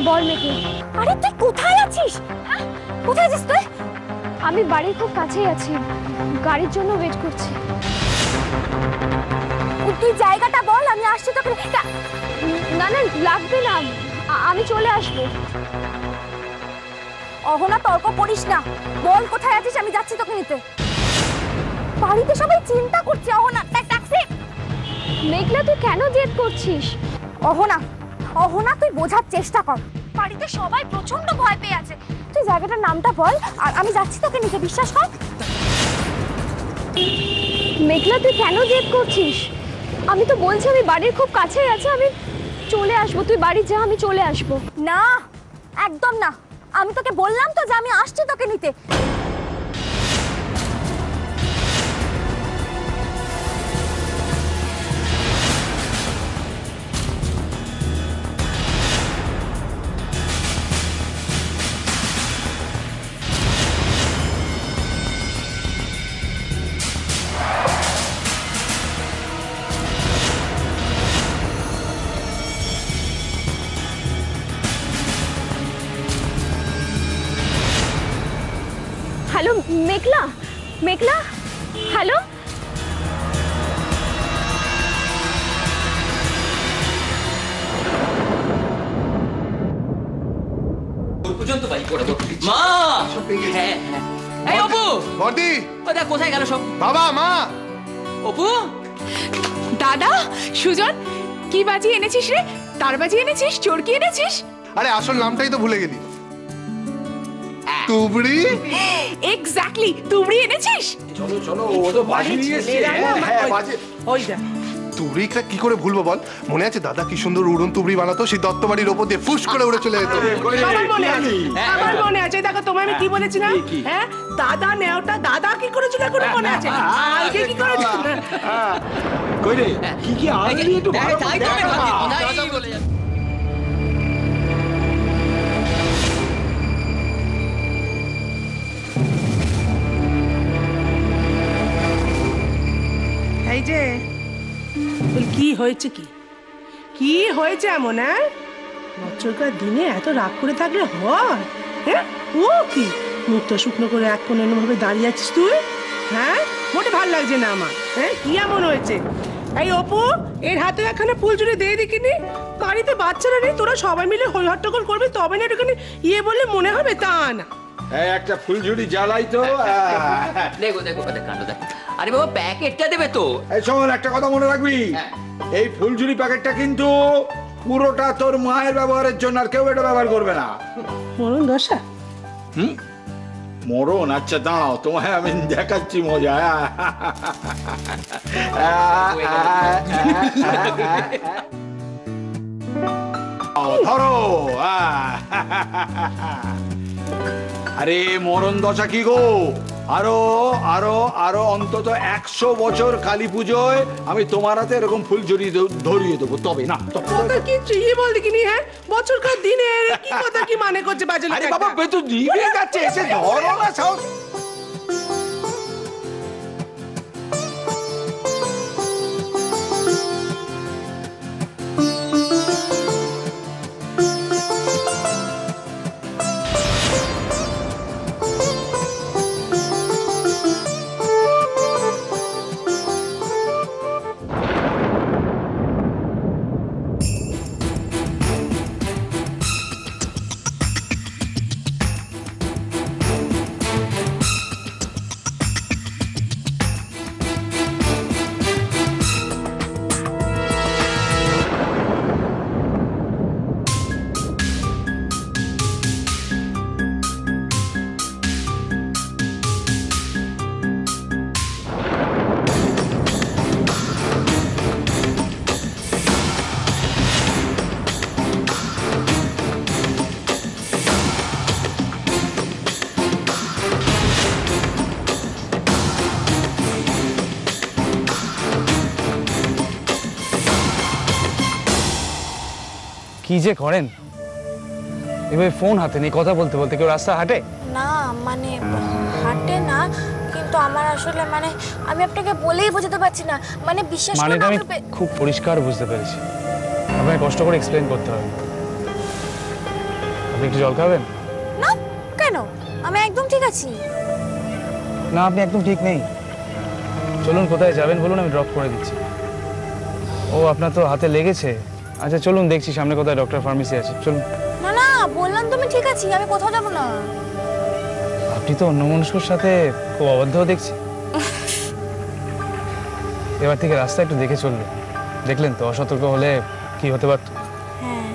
বল মেঘলা। আরে তুই কোথায় আছিস? হ্যাঁ, কোথায় আছিস তুই? আমি বাড়ির খুব কাছেই আছি, গাড়ির জন্য ওয়েট করছি। তুই জায়গাটা বল, আমি আসছি তোকে। না না লাগবে না, আমি চলে আসবো। অহনা তর্ক করিস না, বল কোথায় আছিস, আমি যাচ্ছি তোকে নিতে। বাড়িতে সবাই চিন্তা করছে। অহনা ট্যাক্সি। মেঘলা তুই কেন জেদ করছিস? অহনা অহনা তুই বোঝার চেষ্টা কর, বাড়িতে সবাই প্রচন্ড ভয় পেয়ে আছে। তুই জায়গাটার নামটা বল আর আমি যাচ্ছি তোকে নিতে, বিশ্বাস কর। মেঘলা তুই কেন জেদ করছিস? আমি তো বলছি আমি বাড়ির খুব কাছেই আছি, আমি চলে আসবো। তুই বাড়ি যা, আমি চলে আসবো। না, একদম না। আমি তোকে বললাম তো যে আমি আসছি তোকে নিতে। হ্যালো মেঘলা, মেঘলা, হ্যালো। পর্যন্ত বাই করে দাও মা। হ্যাঁ এই অপু, বর্দি ওটা কোথায় গেল সব? বাবা মা। অপু, দাদা, সুজন, কি বাজি এনেছিস রে? তার বাজি এনেছিস? চোরকি এনেছিস? আরে আসল নামটাই তো ভুলে গেলি। তুবড়ি। এক্স্যাক্টলি, তুবড়ি এনেছিস? চলো চলো, ও তো বাজি নিয়ে এসেছে। হ্যাঁ বাজি। ওই যা। তুবড়িটা কি করে ভুলবো বল? মনে আছে দাদা কি সুন্দর উড়ন তুবড়ি বানাতো, সেই দত্ত বাড়ির ওপর দিয়ে ফুস করে উড়ে চলে যেত। আমার মনে আছে, আমার মনে আছে। দেখো তোমায় আমি কি বলেছিলাম? হ্যাঁ, দাদা নেওটা দাদা কি করেছিল করে মনে আছে? আজকে কি করেছিল? কই রে, কি কি আনলি একটু ভালো তাই তো আমি ভাবছি কোথায় বলে যাচ্ছে। এই যে কি হয়েছে, কি কি হয়েছে এমন? হ্যাঁ, বছরকার দিনে এত রাগ করে থাকলে হয়? হ্যাঁ, ও কি মুখটা শুকনো করে এক কোণে ভাবে দাঁড়িয়ে আছিস তুই? হ্যাঁ, মোটে ভাল লাগছে না আমার। হ্যাঁ, কি এমন হয়েছে? এই অপু, এর হাতে একখানা ফুলঝুরি দিয়ে দিকিনি। বাড়িতে বাচ্চারা নেই, তোরা সবাই মিলে হই হট্টগোল করবি, তবে না একটুখানি ইয়ে বললে মনে হবে, তা না। একটা ফুলঝুরি জ্বালাই তো। দেখো দেখো কাণ্ড দেখো। আরে বাবা, প্যাকেটটা দেবে তো। এই শোন, একটা কথা মনে রাখবি, এই ফুলঝুরি প্যাকেটটা কিন্তু পুরোটা তোর মায়ের ব্যবহারের জন্য, আর কেউ এটা ব্যবহার করবে না। মরণ দশা। মরণ? আচ্ছা দাঁড়াও, তোমায় আমি দেখাচ্ছি মজা। ধরো। আরে মরণ দশা কি গো, আরো আরো আরো অন্তত 100 বছর কালী পুজোয় আমি তোমার হাতে এরকম ফুলঝুরি ধরিয়ে দেবো, তবে না। কি ইয়ে বল দেখিনি? হ্যাঁ, বছরকার দিনে কি কথা, কি মানে করছে বাজে? আরে বাবা, বেতু দিবে যাচ্ছে, এসে ধরো না সাহস। কি যে করেন এভাবে, ফোন হাতে নিয়ে কথা বলতে বলতে কেউ রাস্তা হাঁটে? না মানে হাঁটে না, কিন্তু আমার আসলে মানে আমি আপনাকে বলেই বোঝাতে পারছি না, মানে বিশ্বাস করুন। মানে আমি খুব পরিষ্কার বুঝতে পেরেছি, আপনাকে কষ্ট করে এক্সপ্লেইন করতে হবে। আপনি একটু জল খাবেন? না কেন, আমি একদম ঠিক আছি। না, আপনি একদম ঠিক নেই। চলুন, কোথায় যাবেন বলুন, আমি ড্রপ করে দিচ্ছি। ও, আপনার তো হাতে লেগেছে। আচ্ছা চলুন, দেখছি সামনে কোথায় ডক্টর ফার্মেসি আছে, চলুন। না না, বললাম তো আমি ঠিক আছি, আমি কোথাও যাবো না। আপনি তো অন্য মানুষের সাথে খুব অবাধ্য দেখছি। এবার থেকে রাস্তা একটু দেখে চলবে। দেখলেন তো, অসতর্ক হলে কি হতে পারত। হ্যাঁ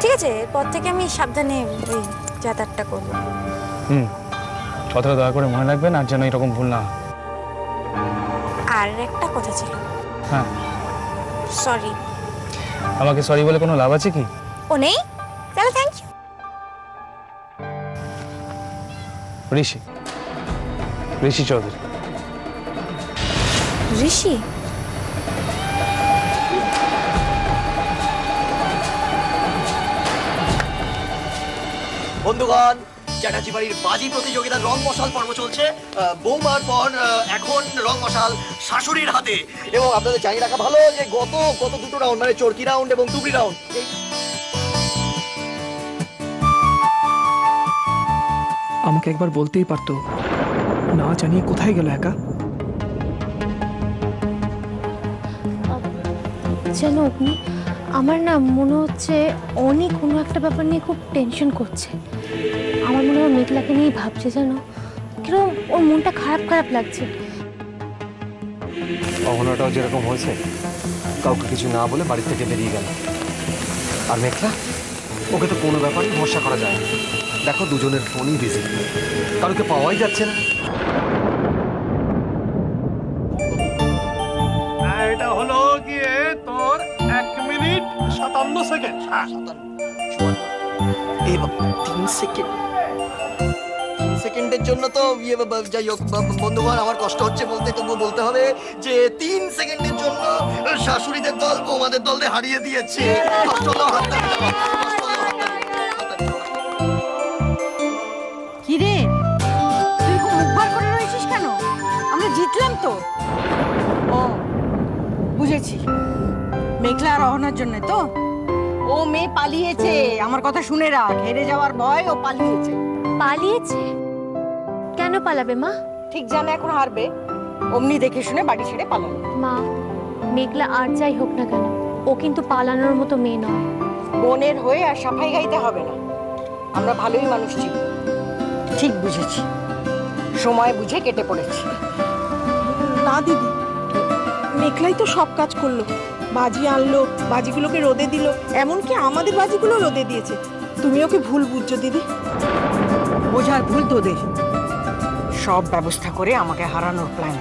ঠিক আছে, এরপর থেকে আমি সাবধানে ওই যাতায়াতটা করবো। কথাটা দয়া করে মনে রাখবেন, আর যেন এরকম ভুল না হয়। আর একটা কথা ছিল। হ্যাঁ, সরি। আমাকে সরি বলে কোনো লাভ আছে কি? ও নেই? তাহলে থ্যাংক ইউ। ঋষি, ঋষি চৌধুরী। ঋষি? বন্ধুগণ, চ্যাটার্জি বাড়ির বাজি প্রতিযোগিতার রং মশাল পর্ব চলছে। বৌমার পর এখন রং মশাল শাশুড়ির হাতে। এবং আপনাদের জানিয়ে রাখা ভালো যে গত দুটো রাউন্ড, মানে চরকি রাউন্ড এবং তুবড়ি রাউন্ড, আমাকে একবার বলতেই পারতো, না জানিয়ে কোথায় গেল একা। জানো অগ্নি, আমার না মনে হচ্ছে অনেক কোনো একটা ব্যাপার নিয়ে খুব টেনশন করছে। আমার মনে হয় মেঘলাকে নিয়ে ভাবছে, জানো কিরকম ওর মনটা খারাপ খারাপ লাগছে। অহনাটাও যেরকম হয়েছে, কাউকে কিছু না বলে বাড়ি থেকে বেরিয়ে গেল। আর মেঘলা, ওকে তো কোনো ব্যাপারে ভরসা করা যায় না। দেখো, দুজনের ফোনই বিজি, কারোকে পাওয়াই যাচ্ছে না। এটা হলো গিয়ে তোর 1 মিনিট 57 সেকেন্ড। এই 3 সেকেন্ড, 3 সেকেন্ডের জন্য তো যাই হোক বন্ধুগণ, আমার কষ্ট হচ্ছে বলতে, তবুও বলতে হবে যে 3 সেকেন্ডের জন্য শাশুড়িদের দল বৌমাদের দলকে হারিয়ে দিয়েছে। কষ্ট হলো, হাততালি দাও, কষ্ট হলো, হাততালি দাও। কি রে, তুই খুব মুখবার করে রয়েছিস কেন? আমরা জিতলাম তো। ও বুঝেছি, মেঘলা আর অহনার জন্য তো। ও মেয়ে পালিয়েছে, আমার কথা শুনে রাখ। হেরে যাওয়ার ভয় ও পালিয়েছে। পালিয়েছে? কেন পালাবে মা? ঠিক জানে এখন হারবে, অমনি দেখে শুনে বাড়ি ছেড়ে পালালো। মা, মেঘলা আর যাই হোক না কেন, ও কিন্তু পালানোর মতো মেয়ে নয়। বোনের হয়ে আর সাফাই গাইতে হবে না। আমরা ভালোই মানুষ ছিল। ঠিক বুঝেছি, সময় বুঝে কেটে পড়েছি। না দিদি, মেঘলাই তো সব কাজ করলো। বাজি আনলো, বাজিগুলোকে রোদে দিল, এমনকি আমাদের বাজিগুলো রোদে দিয়েছে। তুমি ওকে ভুল বুঝছো দিদি। বোঝার ভুল তোদের। সব ব্যবস্থা করে আমাকে হারানোর প্ল্যান।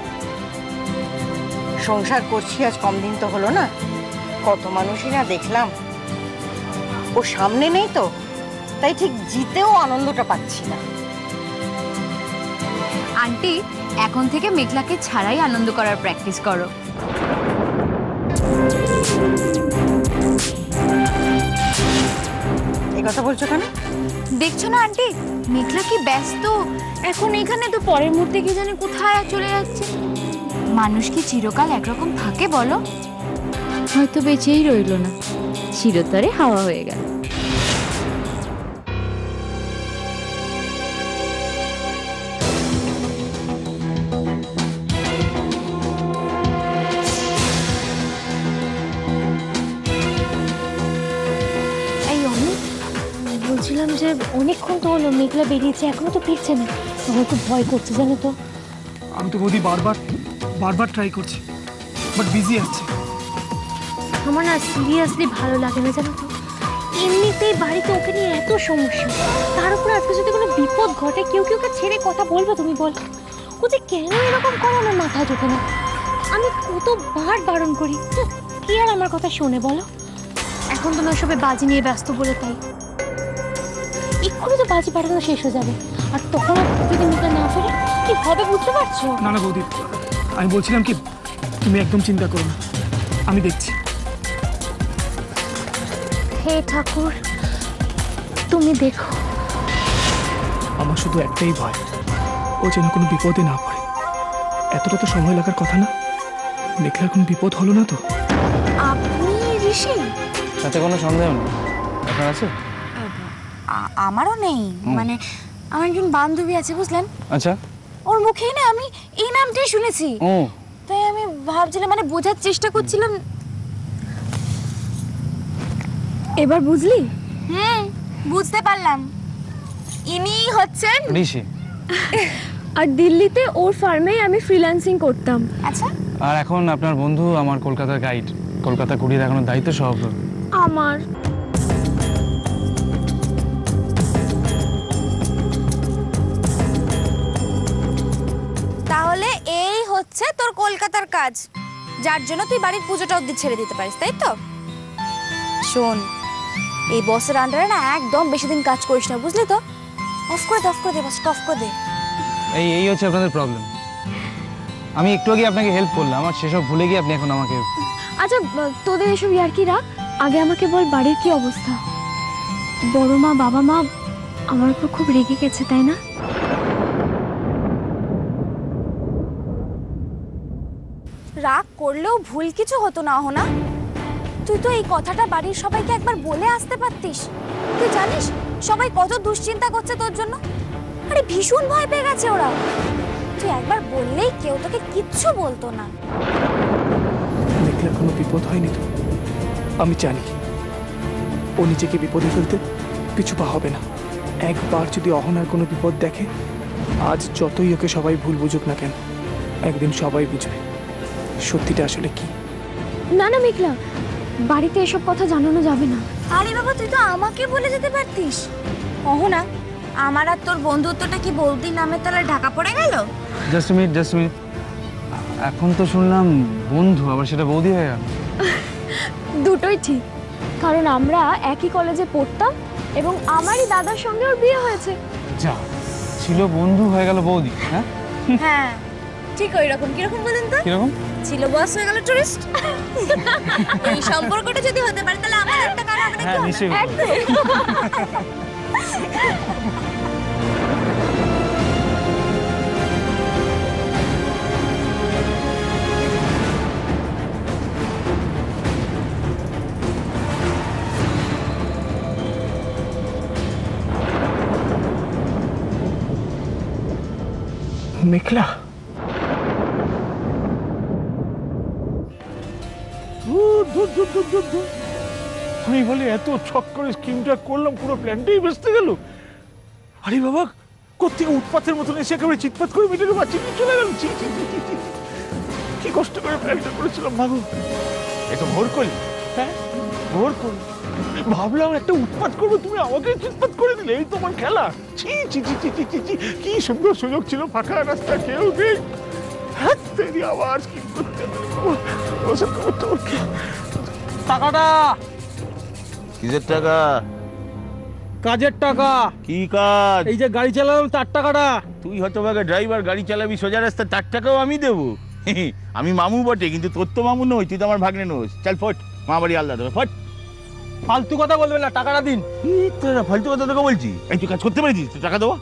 সংসার করছি আজ কম দিন তো হলো না, কত মানুষই না দেখলাম। ও সামনে নেই তো, তাই ঠিক জিতেও আনন্দটা পাচ্ছি না। আন্টি, এখন থেকে মেঘলাকে ছাড়াই আনন্দ করার প্র্যাকটিস করো। এই কথা বলছো কেন? দেখছো না আন্টি, মেঘলা কি ব্যস্ত এখন এখানে, তো পরের মুহূর্তে কি জানে কোথায় চলে যাচ্ছে। মানুষ কি চিরকাল একরকম থাকে বলো? হয়তো বেঁচেই রইল না, চিরতরে হাওয়া হয়ে গেল। বলছিলাম যে অনেকক্ষণ তো হলো, মেঘলা বেরিয়েছে, এখনো তো ফিরছে না। আমার খুব ভয় করছে, জানো তো। আমি তো বৌদি বারবার ট্রাই করছি, বাট বিজি আছে। আমার না সিরিয়াসলি ভালো লাগে না, জানো তো। এমনিতেই বাড়িতে ওকে নিয়ে এত সমস্যা, তার উপর আজকে যদি কোনো বিপদ ঘটে, কেউ ওকে ছেড়ে কথা বলবে তুমি বল? ও যে কেন এরকম করে আমার মাথায় ঢোকে না। আমি কতবার বারণ করি, কি আর আমার কথা শোনে বলো? এখন তোমার সবাই বাজি নিয়ে ব্যস্ত বলে তাই। এক্ষুনি তো বাজি পাঠানো শেষ হয়ে যাবে, আর তখন যদি মেঘলা না ফেরে কি হবে বুঝতে পারছো? না না বৌদি, আমি বলছিলাম কি, তুমি একদম চিন্তা করো না, আমি দেখছি। হে ঠাকুর, তুমি দেখো। আমার শুধু একটাই ভয়, ও যেন কোনো বিপদে না পড়ে। এতটা তো সময় লাগার কথা না। মেঘলার কোনো বিপদ হলো না তো? আপনি ঋষি? তাতে কোনো সন্দেহ নেই। আপনার আছে? আমারও নেই, মানে আমার একজন বান্ধবী আছে বুঝলেন, আচ্ছা ওর মুখেই না আমি এই নামটাই শুনেছি, তাই আমি ভাবছিলাম, মানে বোঝার চেষ্টা করছিলাম। এবার বুঝলি? বুঝতে পারলাম, ইনি হচ্ছেন ঋষি। আর দিল্লিতে ওর ফার্মেই আমি ফ্রিল্যান্সিং করতাম। আচ্ছা, আর এখন আপনার বন্ধু আমার কলকাতার গাইড, কলকাতা ঘুরিয়ে দেখানোর দায়িত্ব সব আমার। তাহলে এই হচ্ছে তোর কলকাতার কাজ, যার জন্য তুই বাড়ির পুজোটা অবধি ছেড়ে দিতে পারিস, তাই তো? শোন, এই বসের আন্ডারে না একদম বেশি দিন কাজ করিস না, বুঝলি তো? অফ করে দে, অফ করে দে, বাস অফ করে দে। এই হচ্ছে আপনাদের প্রবলেম। আমি একটু আগে আপনাকে হেল্প করলাম, আমার সেসব ভুলে গিয়ে আপনি এখন আমাকে। আচ্ছা তোদের এসব ইয়ার্কি রাখ, আগে আমাকে বল বাড়ির কি অবস্থা? বড় মা বাবা মা আমার উপর খুব রেগে গেছে, তাই না? রাগ করলেও ভুল কিছু হতো না হোনা, তুই তো এই কথাটা বাড়ির সবাইকে একবার বলে আসতে পারতিস। তুই জানিস সবাই কত দুশ্চিন্তা করছে তোর জন্য, আরে ভীষণ ভয় পেয়ে গেছে ওরা। তুই একবার বললেই কেউ তোকে কিচ্ছু বলতো না। মেঘলার কোনো বিপদ হয়নি তো? আমি জানি ও নিজেকে বিপদে ফেলতে পিছু পা হবে না। একবার যদি অহনার কোনো বিপদ দেখে, আজ যতই ওকে সবাই ভুল বুঝুক না কেন, একদিন সবাই বুঝবে সত্যিটা আসলে কি। না না মেঘলা, বাড়িতে এসব কথা জানানো যাবে না। আরে বাবা, তুই তো আমাকে বলে যেতে পারতিস। অহনা, আমার আর তোর বন্ধুত্বটা কি বৌদি নামে তাহলে ঢাকা পড়ে গেল? Just minute, just minute. এখন তো শুনলাম বন্ধু, আবার সেটা বৌদি হয়ে গেল। দুটোই ঠিক, কারণ আমরা একই কলেজে পড়তাম এবং আমারই দাদার সঙ্গে ওর বিয়ে হয়েছে। যা ছিল বন্ধু হয়ে গেল বৌদি। হ্যাঁ হ্যাঁ ঠিক ওই রকম। কিরকম বলেন তো? কিরকম? ছিল বস হয়ে গেল টুরিস্ট। এই সম্পর্কটা যদি হতে পারে তাহলে আমার একটা কার হবে নাকি? নিশ্চয়ই। মেঘলা, আমি বলি এত ছক করে স্কিমটা করলাম, পুরো প্ল্যানটাই বেসতে গেল। আরে বাবা, কোত্থেকে উৎপাতের মতন এসে একেবারে চিৎপাত করে মিটাকে বাঁচিয়ে নিয়ে চলে গেল। কি কষ্ট করে প্ল্যানটা করেছিলাম ভাবো। এটা ভোর করলি? হ্যাঁ ভোর করলি, ভাবলাম একটা উৎপাত করবো, তুমি আমাকে চিৎপাত করে দিলে। এই তোমার খেলা। ছি ছি ছি ছি ছি ছি, কি সুন্দর সুযোগ ছিল, ফাঁকা রাস্তা, কেউ নেই। হ্যাঁ তেরি আবার স্কিম করতে টাকাটা কিসের টাকা? কাজের টাকা। কি কাজ? এই যে গাড়ি চালালাম তার টাকাটা। তুই হতভাগা ড্রাইভার, গাড়ি চালাবি সোজা রাস্তা, তার টাকাও আমি দেবো? আমি মামু বটে, কিন্তু তোর তো মামু নই, তুই তো আমার ভাগ্নে নোস। চল ফট, মা বাড়ি আলাদা দেবে, ফট। ফালতু কথা বলবেন না, টাকাটা দিন। তোরা ফালতু কথা তোকে বলছি? এই তুই কাজ করতে পারিস তো টাকা দেবো?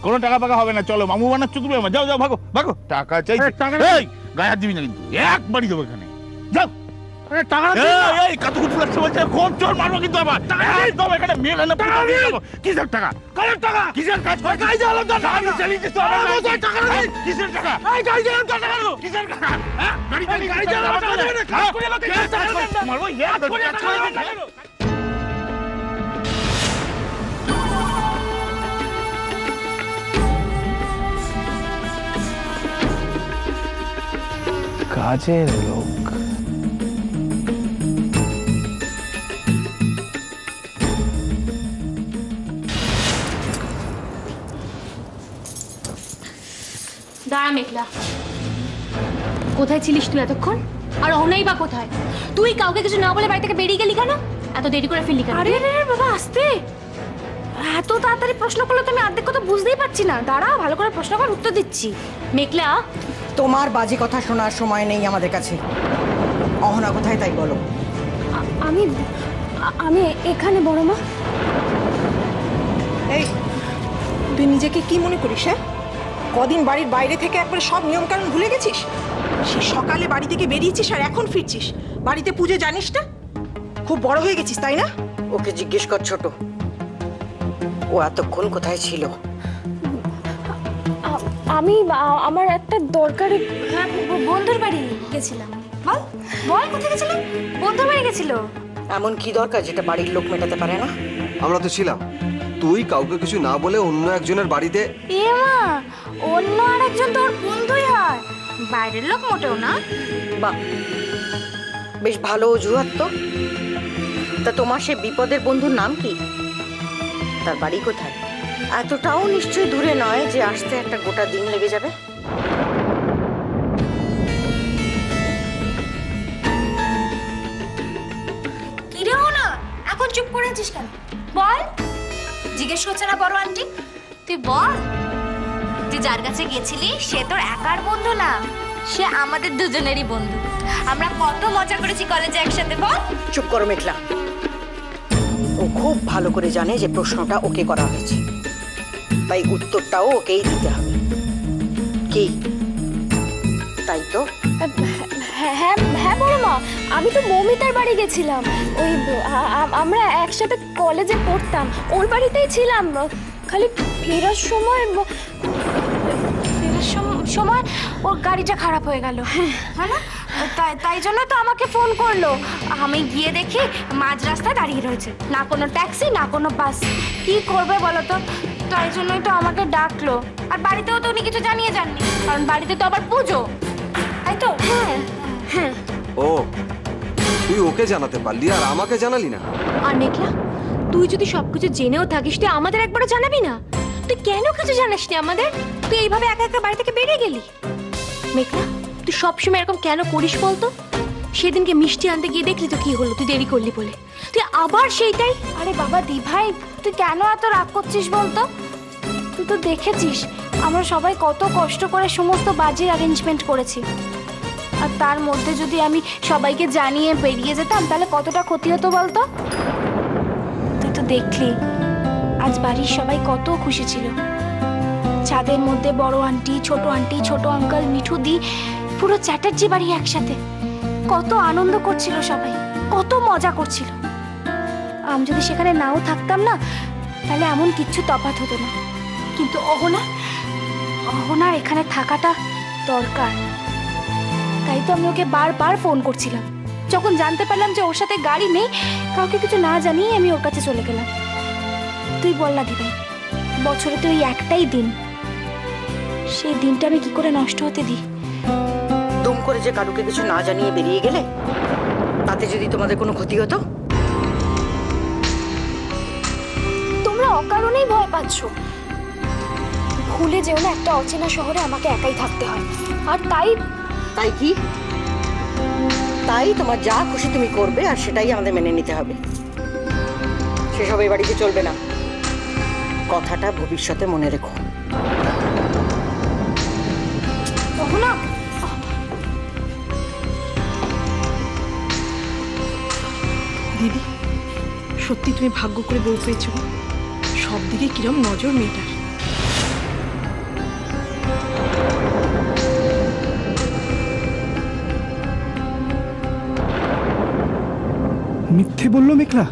কোনো টাকা পাকা হবে না, চলো মামু বানাচ্ছ তুমি আমার। যাও যাও, ভাগো ভাগো, টাকা চাই। এই গায়ে হাত দিবি না কিন্তু, একবারই দেবো এখানে। যাও। কিসের টাকা? কিসের কাজ? কাজের লোক। দাঁড়া মেঘলা, কোথায় ছিলিস তুই এতক্ষণ? আর অহনাই বা কোথায়? তুই কাউকে কিছু না বলে বাড়ি থেকে বেরিয়ে গেলি কেন? এত দেরি করে ফিরলি কেন? আরে বাবা আস্তে, এত তাড়াতাড়ি প্রশ্ন করলে তো আমি অর্ধেক কথা বুঝতেই পারছি না। দাঁড়া, ভালো করে প্রশ্ন কর, উত্তর দিচ্ছি। মেঘলা, তোমার বাজে কথা শোনার সময় নেই আমাদের কাছে। অহনা কোথায় তাই বলো। আমি আমি এখানে বড় মা। এই তুই নিজেকে কি মনে করিস? হ্যাঁ, কদিন বাড়ির বাইরে থেকে একবারে সব নিয়ম কানুন ভুলে গেছিস? সে সকালে বাড়ি থেকে বেরিয়েছিস আর এখন ফিরছিস। বাড়িতে পুজো জানিস না? খুব বড় হয়ে গেছিস তাই না? ওকে জিজ্ঞেস কর ছোট। ও এতক্ষণ কোথায় ছিল? আমি আমার একটা দরকারি বন্ধুর বাড়ি গেছিলাম। বল বল কোথায় গেছিলি? বন্ধুর বাড়ি গেছিল। এমন কি দরকার যেটা বাড়ির লোক মেটাতে পারে না? আমরা তো ছিলাম, তুই কাউকে কিছু না বলে অন্য একজনের বাড়িতে। এ মা, অন্য আরেকজন তোর বন্ধুই হয়, বাইরের লোক মোটেও না। বাহ, বেশ ভালো অজুহাত তো। তা তোমার সে বিপদের বন্ধুর নাম কি? তার বাড়ি কোথায়? এতটাও নিশ্চয়ই দূরে নয় যে আসতে একটা গোটা দিন লেগে যাবে। কিরে না, এখন চুপ করে আছিস কেন? বল, জিজ্ঞেস করছে না বড় আন্টি? তুই বল, তুই যার কাছে গেছিলি সে তোর একার বন্ধু না, সে আমাদের দুজনেরই বন্ধু। আমরা কত মজা করেছি কলেজে একসাথে। বল। চুপ করো মেঘলা, ও খুব ভালো করে জানে যে প্রশ্নটা ওকে করা হয়েছে, তাই উত্তরটাও ওকেই দিতে হবে। কি তাই তো? হ্যাঁ হ্যাঁ বড় মা, আমি তো মৌমিতার বাড়ি গেছিলাম। ওই আমরা একসাথে কলেজে পড়তাম, ওর বাড়িতেই ছিলাম। খালি ফেরার সময় ওর গাড়িটা খারাপ হয়ে গেল, হ্যাঁ না? তাই জন্য তো আমাকে ফোন করলো। আমি গিয়ে দেখি মাঝ রাস্তায় দাঁড়িয়ে রয়েছে, না কোনো ট্যাক্সি না কোনো বাস। কি করবে বলো তো? তাই জন্যই তো আমাকে ডাকলো। আর বাড়িতেও তো উনি কিছু জানিয়ে যাননি, কারণ বাড়িতে তো আবার পুজো, তাই তো? হ্যাঁ হ্যাঁ। ও, তুই ওকে জানাতে পারলি আর আমাকে জানালি না? আর মেঘলা, তুই যদি সবকিছু জেনেও থাকিস তুই আমাদের একবারও জানাবি না? তুই কেন কিছু জানাস নি আমাদের? তুই এইভাবে একা একা বাড়ি থেকে বেরিয়ে গেলি। মেঘলা, তুই সবসময় এরকম কেন করিস বলতো? সেদিনকে মিষ্টি আনতে গিয়ে দেখলি তো কি হলো, তুই দেরি করলি বলে তুই আবার সেইটাই। আরে বাবা দি ভাই, তুই কেন এত রাগ করছিস বলতো? তুই তো দেখেছিস আমরা সবাই কত কষ্ট করে সমস্ত বাজির অ্যারেঞ্জমেন্ট করেছি, আর তার মধ্যে যদি আমি সবাইকে জানিয়ে বেরিয়ে যেতাম তাহলে কতটা ক্ষতি হতো বলতো? তুই তো দেখলি আজ বাড়ির সবাই কত খুশি ছিল। ছাদের মধ্যে বড় আন্টি, ছোট আঙ্কেল, মিঠু দি, পুরো চ্যাটার্জি বাড়ি একসাথে কত আনন্দ করছিল, সবাই কত মজা করছিল। আমি যদি সেখানে নাও থাকতাম না তাহলে এমন কিচ্ছু তফাৎ হতো না। কিন্তু অহনার এখানে থাকাটা দরকার, তাই তো আমি ওকে বারবার ফোন করছিলাম। যখন জানতে পারলাম যে ওর সাথে গাড়ি নেই, কাউকে কিছু না জানিয়ে আমি ওর কাছে চলে গেলাম। তুই বল না দিদি, বছরে তো ওই একটাই দিন, সেই দিনটা আমি কি করে নষ্ট হতে দিই? দুম করে যে কারুকে কিছু না জানিয়ে বেরিয়ে গেলে তাতে যদি তোমাদের কোনো ক্ষতি হতো? তোমরা অকারণেই ভয় পাচ্ছ। ভুলে যেও না একটা অচেনা শহরে আমাকে একাই থাকতে হয়। আর তাই কি? তাই তোমার যা খুশি তুমি করবে আর সেটাই আমাদের মেনে নিতে হবে। সেসব এই বাড়িতে চলবে না, কথাটা ভবিষ্যতে মনে রেখো। দিদি, সত্যি তুমি ভাগ্য করে বউ পেয়েছো। সব দিকে কিরম নজর মেয়েটার। মিথ্যে বললো মেঘলা?